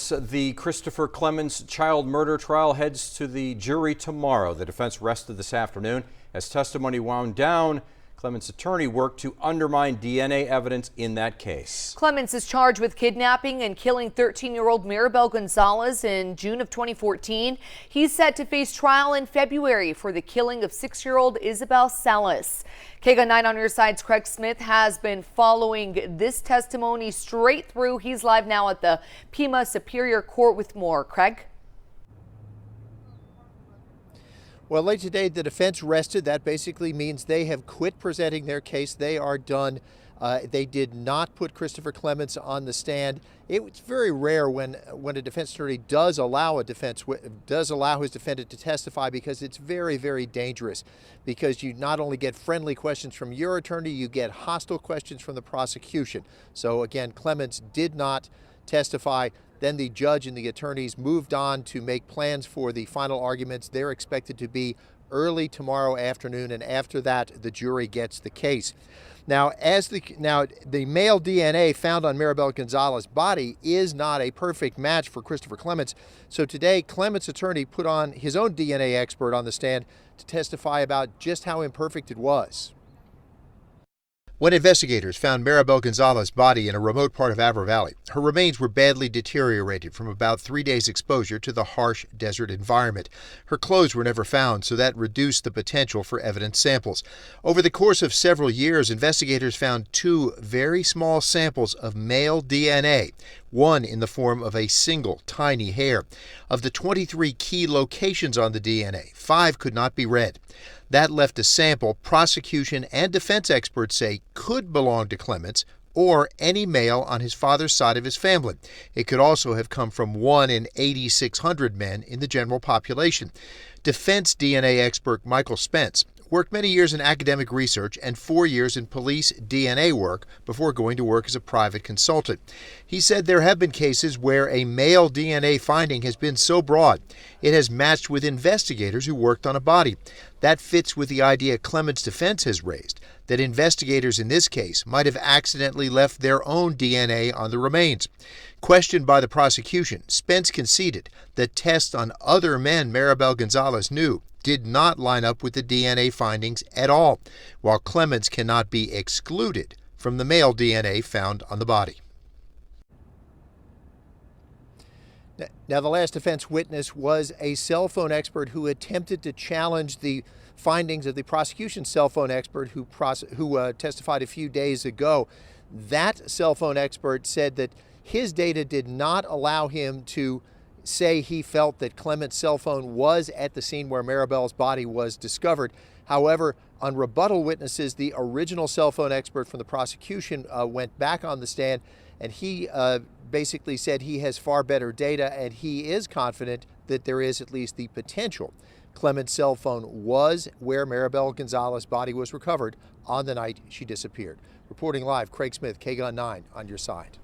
Gonzalez. The Christopher Clements child murder trial heads to the jury tomorrow. The defense rested this afternoon. As testimony wound down, Clements' attorney worked to undermine DNA evidence in that case. Clements is charged with kidnapping and killing 13-year-old Maribel Gonzalez in June of 2014. He's set to face trial in February for the killing of 6-year-old Isabel Salas. KGUN 9 on your side's Craig Smith has been following this testimony straight through. He's live now at the Pima Superior Court with more. Craig? Well, late today, the defense rested. That basically means they have quit presenting their case. They are done. They did not put Christopher Clements on the stand. It's very rare when a defense attorney does allow his defendant to testify, because it's very, very dangerous. Because you not only get friendly questions from your attorney, you get hostile questions from the prosecution. So again, Clements did not testify. Then the judge and the attorneys moved on to make plans for the final arguments. They're expected to be early tomorrow afternoon, and after that, the jury gets the case. Now, the male DNA found on Maribel Gonzalez's body is not a perfect match for Christopher Clements. So today, Clements' attorney put on his own DNA expert on the stand to testify about just how imperfect it was. When investigators found Maribel Gonzalez's body in a remote part of Avra Valley, her remains were badly deteriorated from about 3 days' exposure to the harsh desert environment. Her clothes were never found, so that reduced the potential for evidence samples. Over the course of several years, investigators found 2 very small samples of male DNA, one in the form of a single tiny hair. Of the 23 key locations on the DNA, 5 could not be read. That left a sample prosecution and defense experts say could belong to Clements or any male on his father's side of his family. It could also have come from 1 in 8,600 men in the general population. Defense DNA expert Michael Spence worked many years in academic research and 4 years in police DNA work before going to work as a private consultant. He said there have been cases where a male DNA finding has been so broad it has matched with investigators who worked on a body. That fits with the idea Clements' defense has raised, that investigators in this case might have accidentally left their own DNA on the remains. Questioned by the prosecution, Spence conceded that tests on other men Maribel Gonzalez knew did not line up with the DNA findings at all, while Clements cannot be excluded from the male DNA found on the body. Now, the last defense witness was a cell phone expert who attempted to challenge the findings of the prosecution's cell phone expert who testified a few days ago. That cell phone expert said that his data did not allow him to say he felt that Clements' cell phone was at the scene where Maribel's body was discovered. However, on rebuttal witnesses, the original cell phone expert from the prosecution went back on the stand, and he basically said he has far better data, and he is confident that there is at least the potential Clements' cell phone was where Maribel Gonzalez's body was recovered on the night she disappeared. Reporting live, Craig Smith, KGUN 9 on your side.